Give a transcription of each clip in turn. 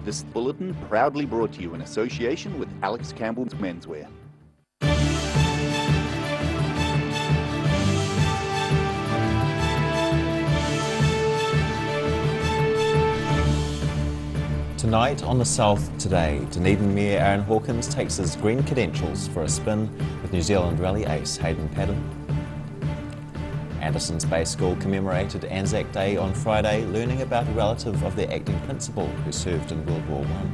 This bulletin proudly brought to you in association with Alex Campbell's Menswear. Tonight on the South Today, Dunedin Mayor Aaron Hawkins takes his green credentials for a spin with New Zealand rally ace Hayden Paddon. Anderson's Bay School commemorated Anzac Day on Friday, learning about a relative of their acting principal who served in World War I.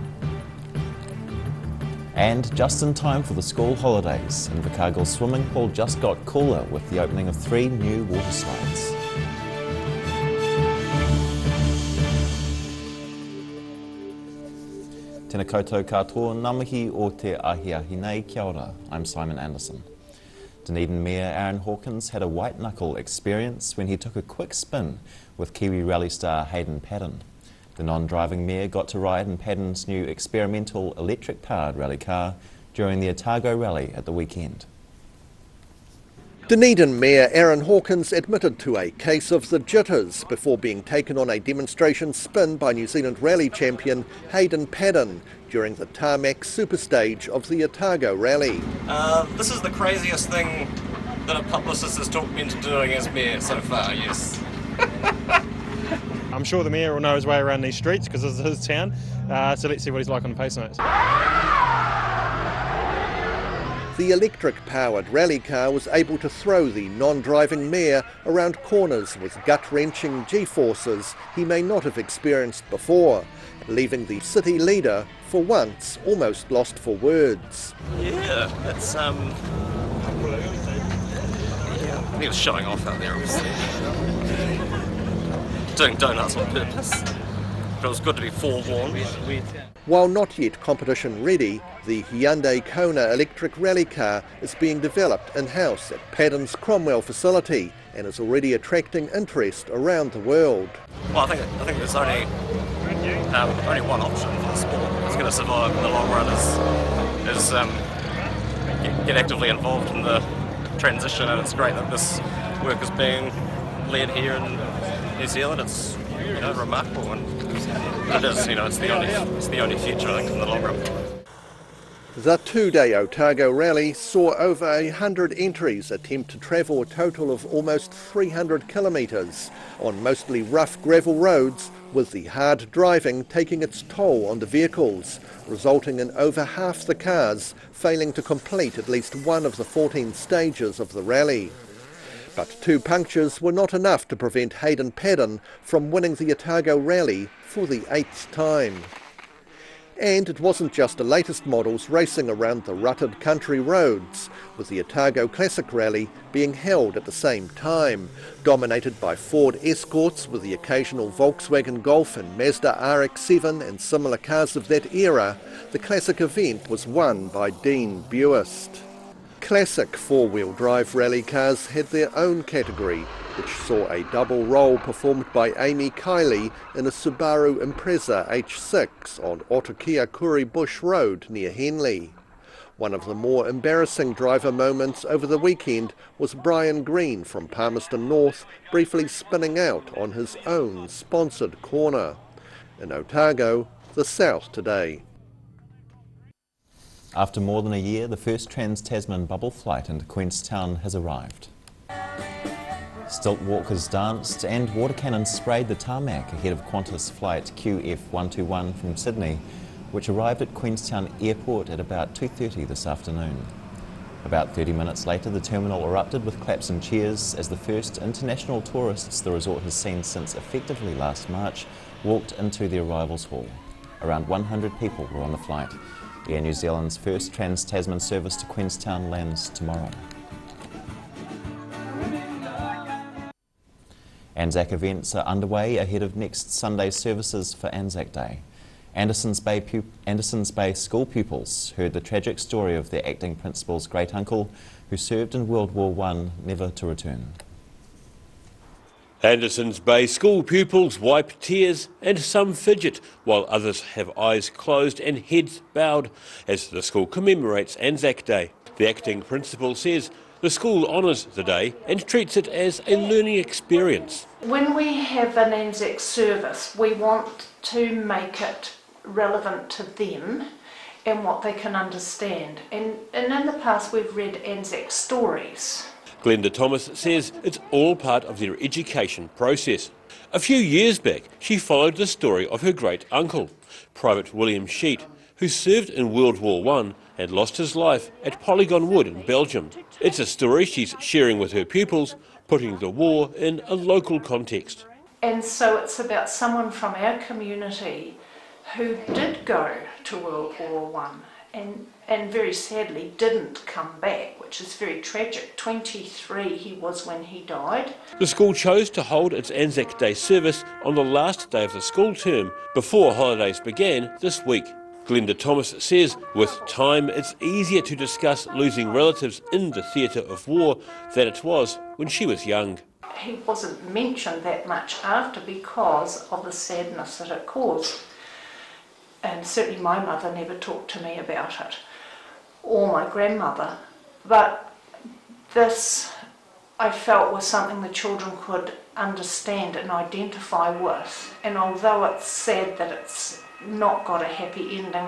And just in time for the school holidays, Invercargill swimming pool just got cooler with the opening of 3 new water slides. Tēnā koutou katoa, ngā mihi o te ahiahi nei, kia ora. I'm Simon Anderson. Dunedin Mayor Aaron Hawkins had a white-knuckle experience when he took a quick spin with Kiwi rally star Hayden Paddon. The non-driving mayor got to ride in Paddon's new experimental electric-powered rally car during the Otago rally at the weekend. Dunedin Mayor Aaron Hawkins admitted to a case of the jitters before being taken on a demonstration spin by New Zealand rally champion Hayden Paddon during the tarmac superstage of the Otago rally. This is the craziest thing that a publicist has talked me into doing as mayor so far, yes. I'm sure the mayor will know his way around these streets because this is his town, so let's see what he's like on the pace notes. The electric-powered rally car was able to throw the non-driving mayor around corners with gut-wrenching G-forces he may not have experienced before, leaving the city leader, for once, almost lost for words. Yeah, it's he was showing off out there, obviously. Doing donuts on purpose. But it was good to be forewarned. While not yet competition ready, the Hyundai Kona electric rally car is being developed in-house at Paddon's Cromwell facility and is already attracting interest around the world. Well, I think there's only one option for the sport that's going to survive in the long run is get actively involved in the transition, and it's great that this work is being led here in New Zealand. It's remarkable, and it is, it's the only future, I think, in the long run. The 2-day Otago rally saw over 100 entries attempt to travel a total of almost 300 kilometres on mostly rough gravel roads, with the hard driving taking its toll on the vehicles, resulting in over half the cars failing to complete at least one of the 14 stages of the rally. But 2 punctures were not enough to prevent Hayden Paddon from winning the Otago rally for the 8th time. And it wasn't just the latest models racing around the rutted country roads, with the Otago Classic Rally being held at the same time. Dominated by Ford Escorts with the occasional Volkswagen Golf and Mazda RX-7 and similar cars of that era, the Classic event was won by Dean Buist. Classic 4-wheel drive rally cars had their own category, which saw a double roll performed by Amy Kiley in a Subaru Impreza H6 on Otokia-Kuri Bush Road near Henley. One of the more embarrassing driver moments over the weekend was Brian Green from Palmerston North briefly spinning out on his own sponsored corner. In Otago, the South Today. After more than a year, the first Trans-Tasman bubble flight into Queenstown has arrived. Stilt walkers danced and water cannons sprayed the tarmac ahead of Qantas flight QF121 from Sydney, which arrived at Queenstown Airport at about 2:30 this afternoon. About 30 minutes later, the terminal erupted with claps and cheers as the first international tourists the resort has seen since effectively last March walked into the arrivals hall. Around 100 people were on the flight. Air New Zealand's first Trans-Tasman service to Queenstown lands tomorrow. Anzac events are underway ahead of next Sunday's services for Anzac Day. Anderson's Bay school pupils heard the tragic story of their acting principal's great-uncle who served in World War I, never to return. Anderson's Bay school pupils wipe tears and some fidget, while others have eyes closed and heads bowed as the school commemorates Anzac Day. The acting principal says the school honours the day and treats it as a learning experience. When we have an Anzac service, we want to make it relevant to them and what they can understand. And in the past we've read Anzac stories. Glenda Thomas says it's all part of their education process. A few years back, she followed the story of her great-uncle, Private William Sheet, who served in World War I and lost his life at Polygon Wood in Belgium. It's a story she's sharing with her pupils, putting the war in a local context. And so it's about someone from our community who did go to World War I and very sadly didn't come back, which is very tragic. 23 he was when he died. The school chose to hold its Anzac Day service on the last day of the school term before holidays began this week. Glenda Thomas says with time it's easier to discuss losing relatives in the theatre of war than it was when she was young. He wasn't mentioned that much after because of the sadness that it caused. And certainly my mother never talked to me about it, or my grandmother. But this, I felt, was something the children could understand and identify with. And although it's sad that it's not got a happy ending,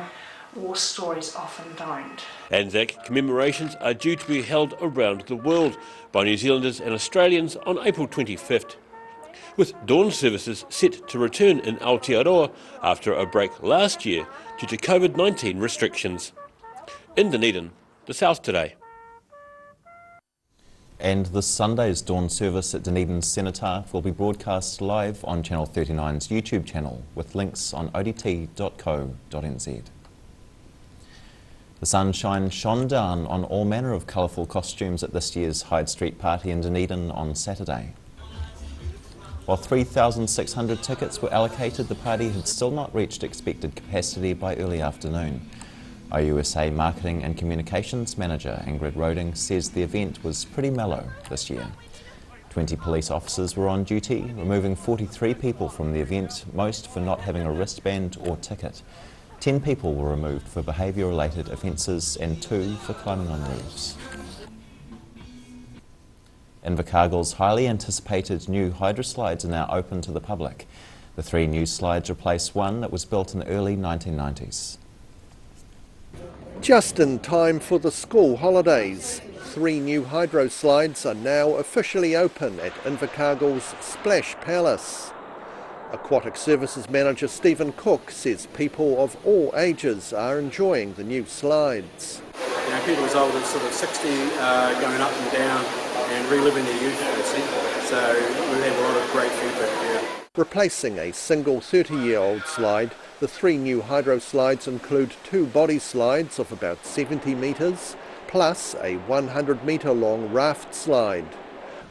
war stories often don't. Anzac commemorations are due to be held around the world by New Zealanders and Australians on April 25th. With dawn services set to return in Aotearoa after a break last year due to COVID-19 restrictions. In Dunedin, the South Today. And this Sunday's dawn service at Dunedin Cenotaph will be broadcast live on Channel 39's YouTube channel with links on odt.co.nz. The sunshine shone down on all manner of colourful costumes at this year's Hyde Street party in Dunedin on Saturday. While 3,600 tickets were allocated, the party had still not reached expected capacity by early afternoon. OUSA Marketing and Communications Manager Ingrid Roding says the event was pretty mellow this year. 20 police officers were on duty, removing 43 people from the event, most for not having a wristband or ticket. 10 people were removed for behaviour-related offences and 2 for climbing on roofs. Invercargill's highly anticipated new hydroslides are now open to the public. The 3 new slides replace one that was built in the early 1990s. Just in time for the school holidays, 3 new hydro slides are now officially open at Invercargill's Splash Palace. Aquatic Services Manager Stephen Cook says people of all ages are enjoying the new slides. You know, people as old as sort of 60 going up and down and reliving their youth, so we have a lot of great feedback here. Replacing a single 30-year-old slide, the 3 new hydro slides include 2 body slides of about 70 metres, plus a 100-metre long raft slide.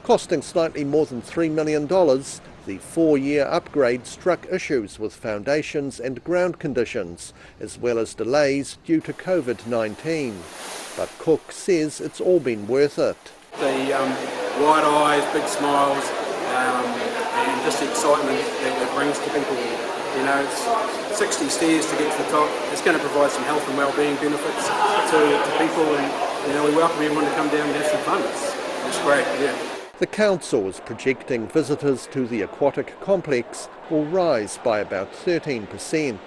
Costing slightly more than $3 million, the 4-year upgrade struck issues with foundations and ground conditions, as well as delays due to COVID-19. But Cook says it's all been worth it. The wide eyes, big smiles, and just the excitement that it brings to people. You know, it's 60 stairs to get to the top. It's going to provide some health and well-being benefits to people, and you know, we welcome everyone to come down and have some fun. It's great, yeah. The council is projecting visitors to the aquatic complex will rise by about 13%.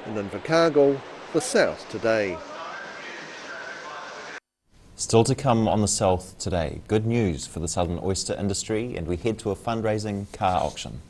In Invercargill, the South Today. Still to come on the South Today, good news for the southern oyster industry, and we head to a fundraising car auction.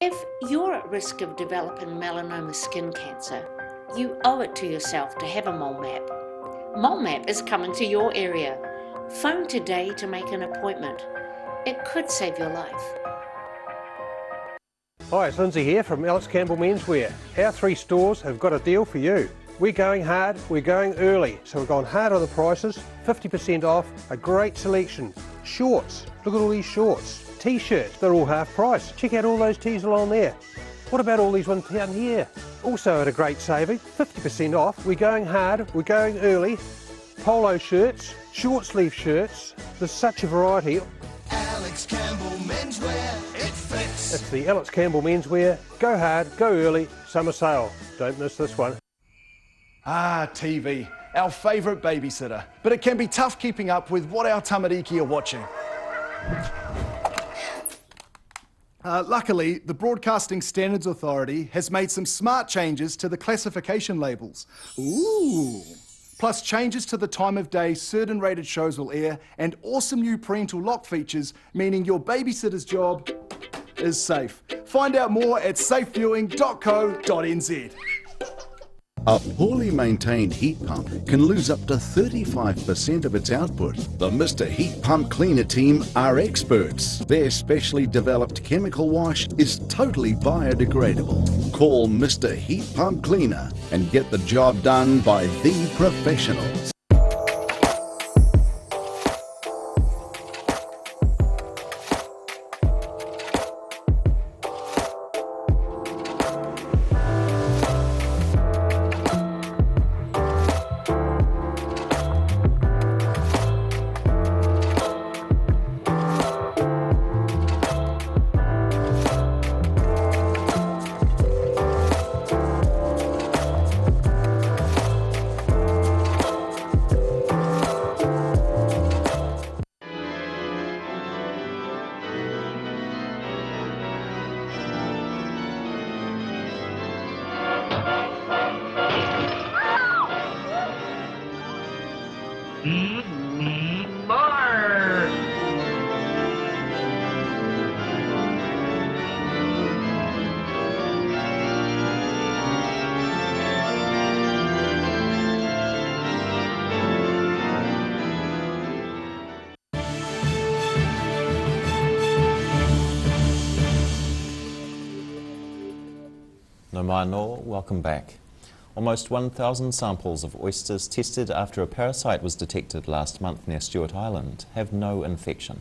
If you're at risk of developing melanoma skin cancer, you owe it to yourself to have a mole map. Mole map is coming to your area. Phone today to make an appointment. It could save your life. Hi, it's Lindsay here from Alex Campbell Menswear. Our 3 stores have got a deal for you. We're going hard, we're going early, so we've gone hard on the prices, 50% off, a great selection. shorts. Look at all these shorts. T-shirts, they're all half price. Check out all those tees along there. What about all these ones down here? Also at a great saving, 50% off. We're going hard, we're going early. Polo shirts, short sleeve shirts. There's such a variety. Alex Campbell Menswear, it fits. It's the Alex Campbell Menswear. Go hard, go early, summer sale. Don't miss this one. Ah, TV, our favourite babysitter. But it can be tough keeping up with what our tamariki are watching. Luckily, the Broadcasting Standards Authority has made some smart changes to the classification labels. Ooh! Plus changes to the time of day certain rated shows will air, and awesome new parental lock features, meaning your babysitter's job is safe. Find out more at safeviewing.co.nz. A poorly maintained heat pump can lose up to 35% of its output. The Mr. Heat Pump Cleaner team are experts. Their specially developed chemical wash is totally biodegradable. Call Mr. Heat Pump Cleaner and get the job done by the professionals. No mai no, welcome back. Almost 1,000 samples of oysters tested after a parasite was detected last month near Stewart Island have no infection.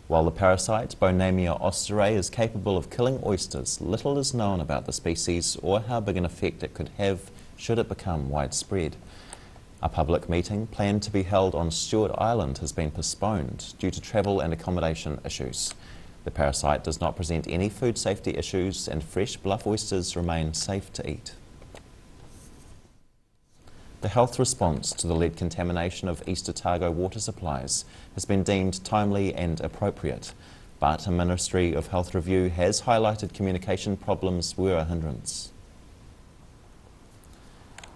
While the parasite, Bonamia osterae, is capable of killing oysters, little is known about the species or how big an effect it could have should it become widespread. A public meeting planned to be held on Stewart Island has been postponed due to travel and accommodation issues. The parasite does not present any food safety issues and fresh bluff oysters remain safe to eat. The health response to the lead contamination of East Otago water supplies has been deemed timely and appropriate, but a Ministry of Health review has highlighted communication problems were a hindrance.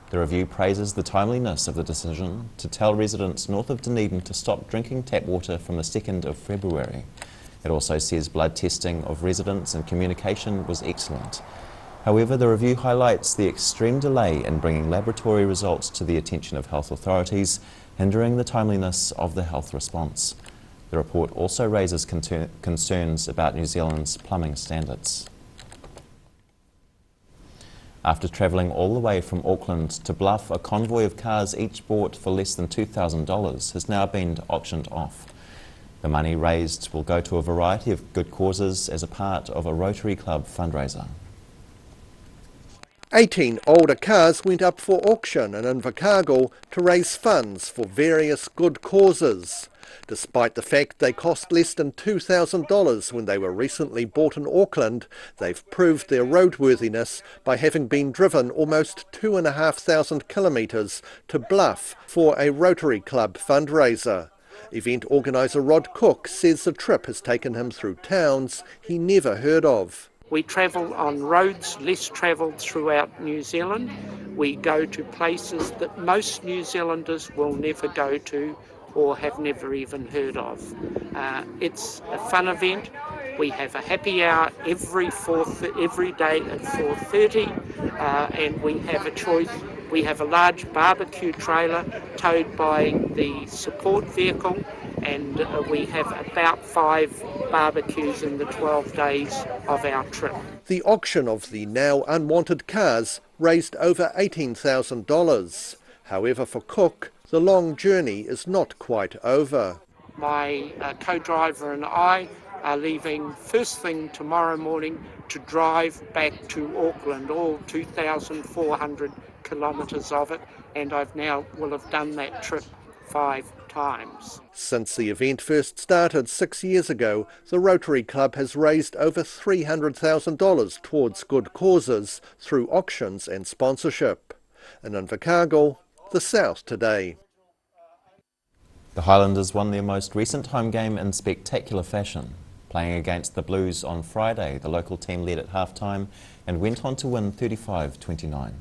The review praises the timeliness of the decision to tell residents north of Dunedin to stop drinking tap water from the 2nd of February. It also says blood testing of residents and communication was excellent. However, the review highlights the extreme delay in bringing laboratory results to the attention of health authorities, hindering the timeliness of the health response. The report also raises concerns about New Zealand's plumbing standards. After travelling all the way from Auckland to Bluff, a convoy of cars each bought for less than $2,000 has now been auctioned off. The money raised will go to a variety of good causes as a part of a Rotary Club fundraiser. 18 older cars went up for auction in Invercargill to raise funds for various good causes. Despite the fact they cost less than $2,000 when they were recently bought in Auckland, they've proved their roadworthiness by having been driven almost 2,500 kilometres to Bluff for a Rotary Club fundraiser. Event organiser Rod Cook says the trip has taken him through towns he never heard of. We travel on roads less travelled throughout New Zealand. We go to places that most New Zealanders will never go to or have never even heard of. It's a fun event. We have a happy hour every day at 4:30, and we have a choice. We have a large barbecue trailer towed by the support vehicle, and we have about 5 barbecues in the 12 days of our trip. The auction of the now unwanted cars raised over $18,000. However, for Cook, the long journey is not quite over. My co-driver and I are leaving first thing tomorrow morning to drive back to Auckland, all 2,400 kilometres of it, and I've now will have done that trip 5 times. Since the event first started 6 years ago, the Rotary Club has raised over $300,000 towards good causes through auctions and sponsorship. In Invercargill, the South Today. The Highlanders won their most recent home game in spectacular fashion. Playing against the Blues on Friday, the local team led at half-time and went on to win 35-29.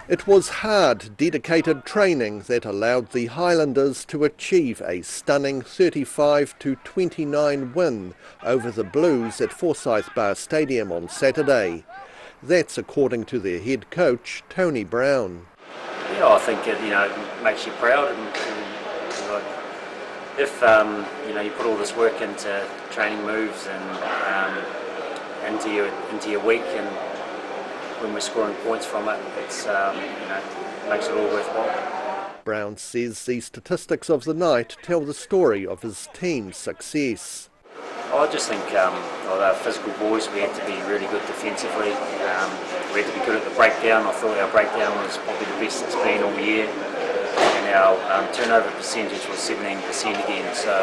It was hard, dedicated training that allowed the Highlanders to achieve a stunning 35-29 win over the Blues at Forsyth Bar Stadium on Saturday. That's according to their head coach, Tony Brown. Yeah, I think it makes you proud, and if you put all this work into training moves and into your week, and when we're scoring points from it, it's makes it all worthwhile. Brown says the statistics of the night tell the story of his team's success. I just think our physical boys, we had to be really good defensively. We had to be good at the breakdown. I thought our breakdown was probably the best it's been all year. And our turnover percentage was 17% again. So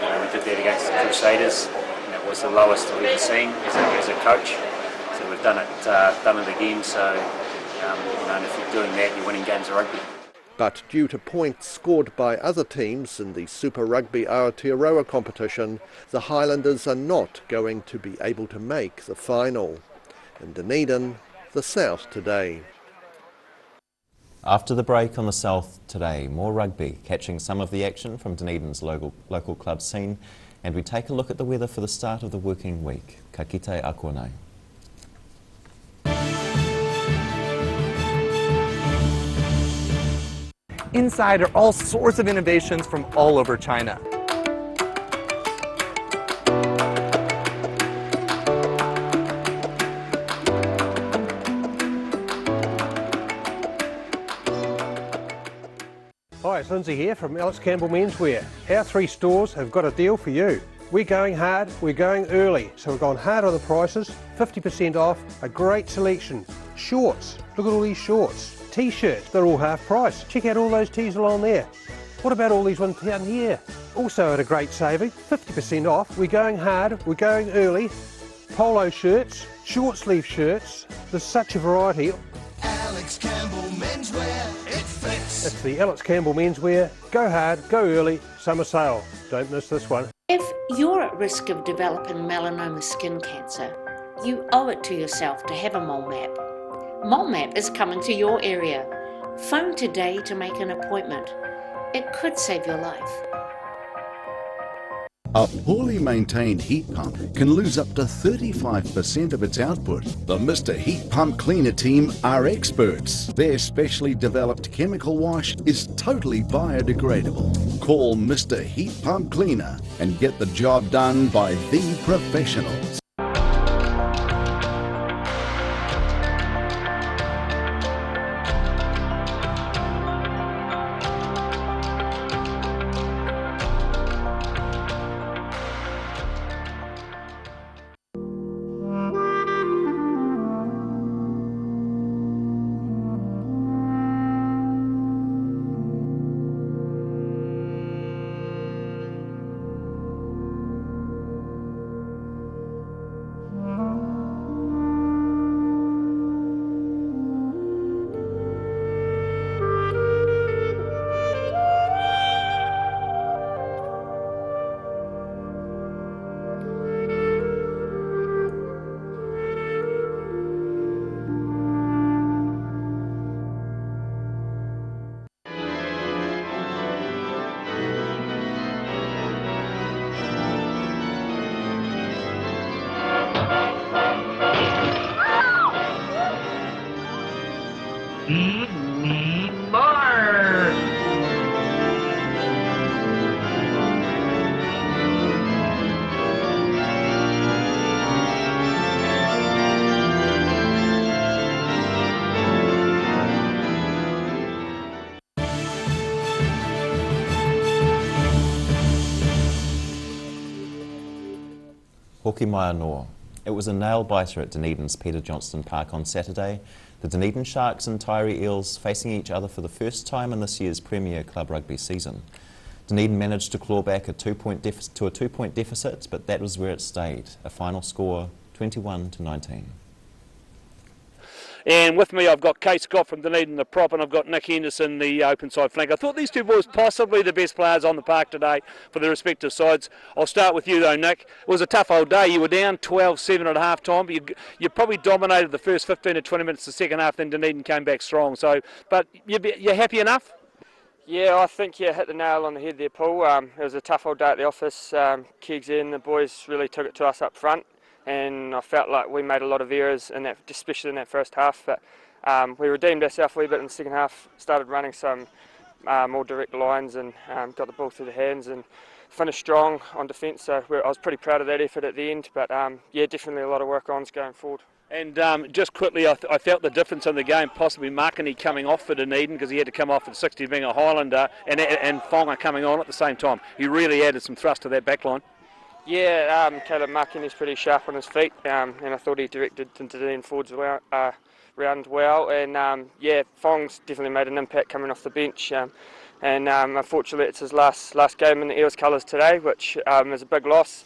we did that against the Crusaders. And it was the lowest I've ever seen as a coach. So we've done it again. So and if you're doing that, you're winning games of rugby. But due to points scored by other teams in the Super Rugby Aotearoa competition, the Highlanders are not going to be able to make the final. In Dunedin, the South Today. After the break on the South Today, more rugby, catching some of the action from Dunedin's local club scene, and we take a look at the weather for the start of the working week. Ka kite a konei. Inside are all sorts of innovations from all over China. Hi, it's Lindsay here from Alex Campbell Menswear. Our 3 stores have got a deal for you. We're going hard, we're going early, so we've gone hard on the prices, 50% off, a great selection. Shorts, look at all these shorts. T-shirts, they're all half price. Check out all those tees along there. What about all these ones down here? Also at a great saving, 50% off. We're going hard, we're going early. Polo shirts, short sleeve shirts, there's such a variety. Alex Campbell Menswear, it fits. It's the Alex Campbell Menswear, go hard, go early, summer sale. Don't miss this one. If you're at risk of developing melanoma skin cancer, you owe it to yourself to have a mole map. Mole Map is coming to your area. Phone today to make an appointment. It could save your life. A poorly maintained heat pump can lose up to 35% of its output. The Mr. Heat Pump Cleaner team are experts. Their specially developed chemical wash is totally biodegradable. Call Mr. Heat Pump Cleaner and get the job done by the professionals. Hoki Mai Noa. It was a nail-biter at Dunedin's Peter Johnston Park on Saturday. The Dunedin Sharks and Tyree Eels facing each other for the first time in this year's Premier Club Rugby season. Dunedin managed to claw back a 2-point deficit, but that was where it stayed. A final score, 21-19. And with me I've got Kate Scott from Dunedin, the prop, and I've got Nick Henderson, the open side flank. I thought these two boys possibly the best players on the park today for their respective sides. I'll start with you though, Nick. It was a tough old day. You were down 12-7 at half time, but you probably dominated the first 15 to 20 minutes of the second half, then Dunedin came back strong. So, but you're happy enough? Yeah, I think you hit the nail on the head there, Paul. It was a tough old day at the office. Kegs and the boys really took it to us up front, and I felt like we made a lot of errors in that, especially in that first half. But we redeemed ourselves a wee bit in the second half. Started running some more direct lines and got the ball through the hands and finished strong on defence. So I was pretty proud of that effort at the end. But yeah, definitely a lot of work on going forward. And just quickly, I felt the difference in the game, possibly Makini coming off for Dunedin because he had to come off at 60 being a Highlander, and Fonga coming on at the same time. He really added some thrust to that back line. Yeah, Caleb Makini's pretty sharp on his feet, and I thought he directed Dunedin forwards round well. And yeah, Fong's definitely made an impact coming off the bench. And unfortunately, it's his last game in the Eels colours today, which is a big loss.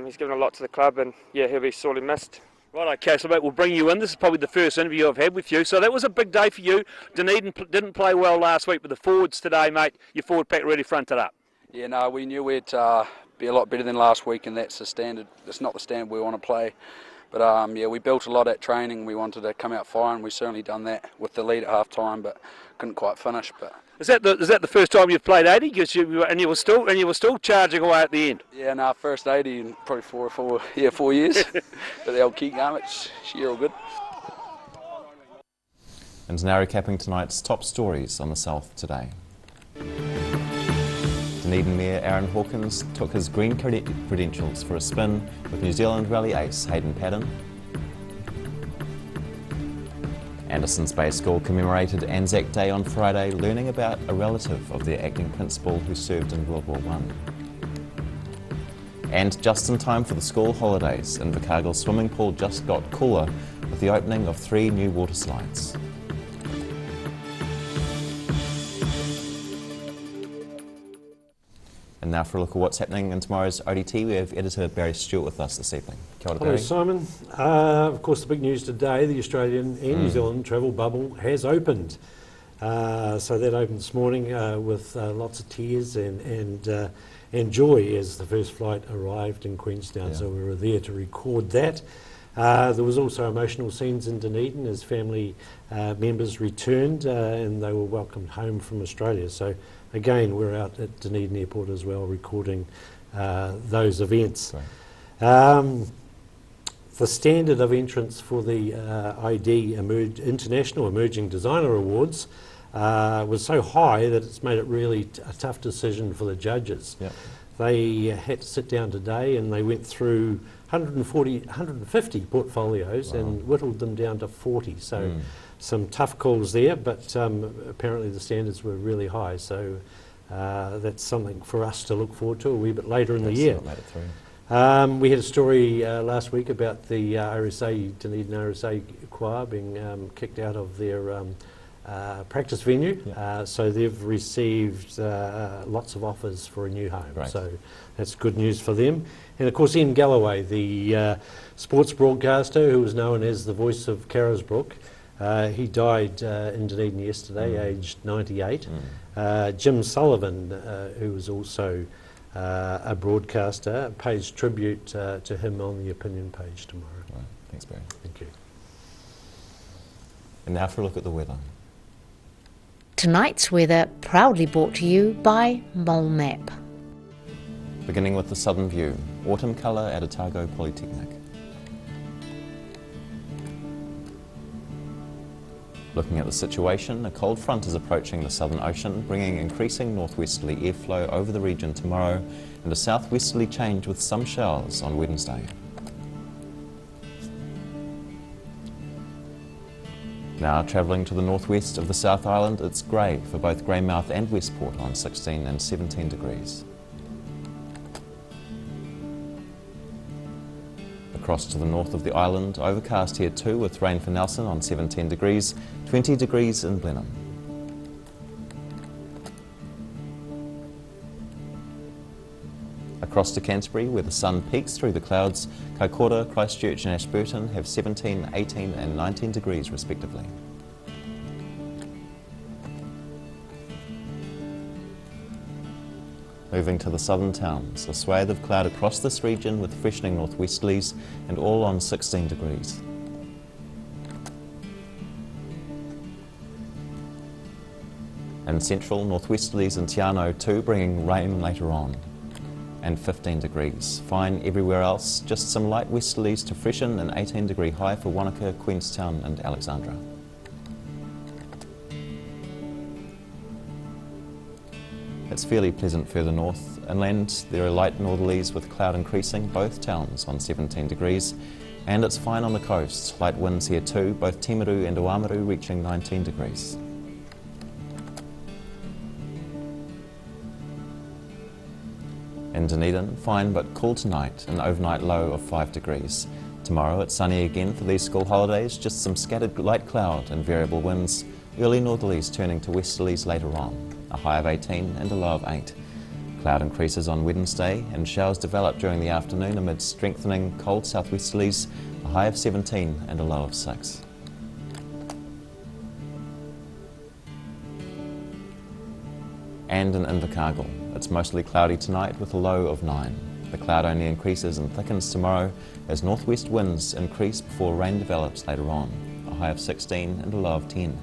He's given a lot to the club, and yeah, he'll be sorely missed. Right, okay, so mate, we'll bring you in. This is probably the first interview I've had with you. So that was a big day for you. Dunedin didn't play well last week, but the forwards today, mate, your forward pack really fronted up. Yeah, no, we knew we'd be a lot better than last week, and that's the standard. It's not the standard we want to play. But yeah, we built a lot at training. We wanted to come out firing. We've certainly done that with the lead at half time, but couldn't quite finish. But is that the first time you've played 80? Because you were still charging away at the end. Yeah, no, first 80 in probably 4 years. But the old key game, it's all good. And now recapping tonight's top stories on the South today. Dunedin Mayor Aaron Hawkins took his green credentials for a spin with New Zealand rally ace Hayden Paddon. Anderson's Bay School commemorated Anzac Day on Friday, learning about a relative of their acting principal who served in World War I. And just in time for the school holidays, Invercargill's swimming pool just got cooler with the opening of 3 new water slides. And now for a look at what's happening in tomorrow's ODT, we have editor Barry Stewart with us this evening. Kia ora, Hello, Barry. Simon. Of course, the big news today, the Australian and New Zealand travel bubble has opened. So that opened this morning with lots of tears and joy as the first flight arrived in Queenstown. Yeah. So we were there to record that. There was also emotional scenes in Dunedin as family members returned and they were welcomed home from Australia. So again, we're out at Dunedin Airport as well recording those events. The standard of entrance for the ID International Emerging Designer Awards was so high that it's made it really a tough decision for the judges. Yep. They had to sit down today and they went through 150 portfolios and whittled them down to 40. So some tough calls there, but apparently the standards were really high. So that's something for us to look forward to a wee bit later in the year. We had a story last week about the Dunedin RSA choir being kicked out of their practice venue. So they've received lots of offers for a new home. Right. So that's good news for them. And of course Ian Galloway, the sports broadcaster who was known as the voice of Carisbrook, he died in Dunedin yesterday, aged 98. Jim Sullivan, who was also a broadcaster, pays tribute to him on the opinion page tomorrow. Right. Thanks, Barry. Thank you. And now for a look at the weather. Tonight's weather proudly brought to you by Mole Map. Beginning with the southern view, autumn colour at Otago Polytechnic. Looking at the situation, a cold front is approaching the Southern Ocean, bringing increasing northwesterly airflow over the region tomorrow and a southwesterly change with some showers on Wednesday. Now travelling to the northwest of the South Island, it's grey for both Greymouth and Westport on 16 and 17 degrees. Across to the north of the island, overcast here too with rain for Nelson on 17 degrees, 20 degrees in Blenheim. Across to Canterbury, where the sun peeks through the clouds, Kaikoura, Christchurch and Ashburton have 17, 18 and 19 degrees respectively. Moving to the southern towns, a swathe of cloud across this region with freshening northwesterlies and all on 16 degrees. In central, northwesterlies in Te Anau too, bringing rain later on. And 15 degrees. Fine everywhere else, just some light westerlies to freshen, an 18 degree high for Wanaka, Queenstown and Alexandra. It's fairly pleasant further north. Inland there are light northerlies with cloud increasing, both towns on 17 degrees. And it's fine on the coast, light winds here too, both Timaru and Oamaru reaching 19 degrees. In Dunedin, fine but cool tonight, an overnight low of 5 degrees. Tomorrow it's sunny again for these school holidays, just some scattered light cloud and variable winds, early northerlies turning to westerlies later on, a high of 18 and a low of 8. Cloud increases on Wednesday and showers develop during the afternoon amid strengthening cold southwesterlies, a high of 17 and a low of 6. And in Invercargill, it's mostly cloudy tonight with a low of 9. The cloud only increases and thickens tomorrow as northwest winds increase before rain develops later on, a high of 16 and a low of 10.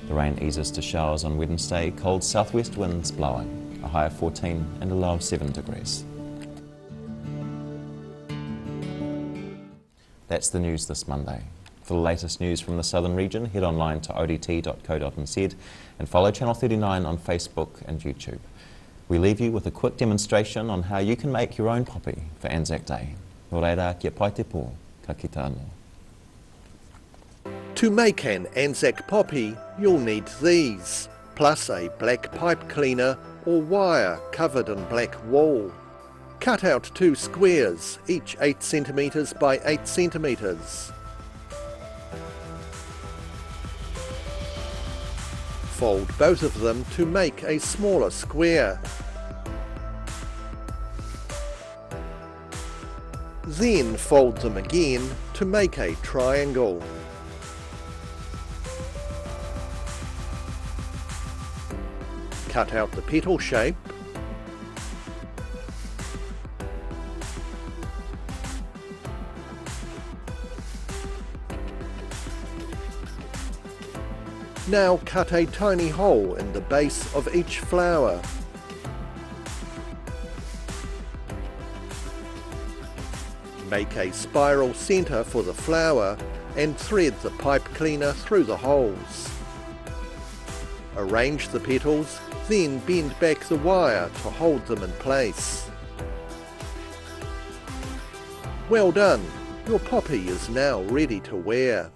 The rain eases to showers on Wednesday, cold southwest winds blowing, a high of 14 and a low of 7 degrees. That's the news this Monday. For the latest news from the southern region, head online to odt.co.nz and follow Channel 39 on Facebook and YouTube. We leave you with a quick demonstration on how you can make your own poppy for Anzac Day. Nō reira, kia pai te pō, ka kite anō. To make an Anzac poppy, you'll need these, plus a black pipe cleaner or wire covered in black wool. Cut out 2 squares, each 8 centimetres by 8 centimetres. Fold both of them to make a smaller square. Then fold them again to make a triangle. Cut out the petal shape. Now cut a tiny hole in the base of each flower. Make a spiral centre for the flower and thread the pipe cleaner through the holes. Arrange the petals, then bend back the wire to hold them in place. Well done! Your poppy is now ready to wear.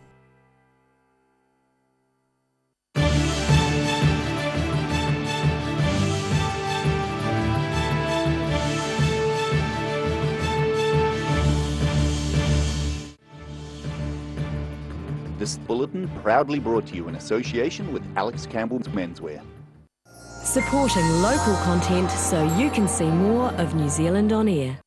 This bulletin proudly brought to you in association with Alex Campbell's Menswear. Supporting local content so you can see more of New Zealand on air.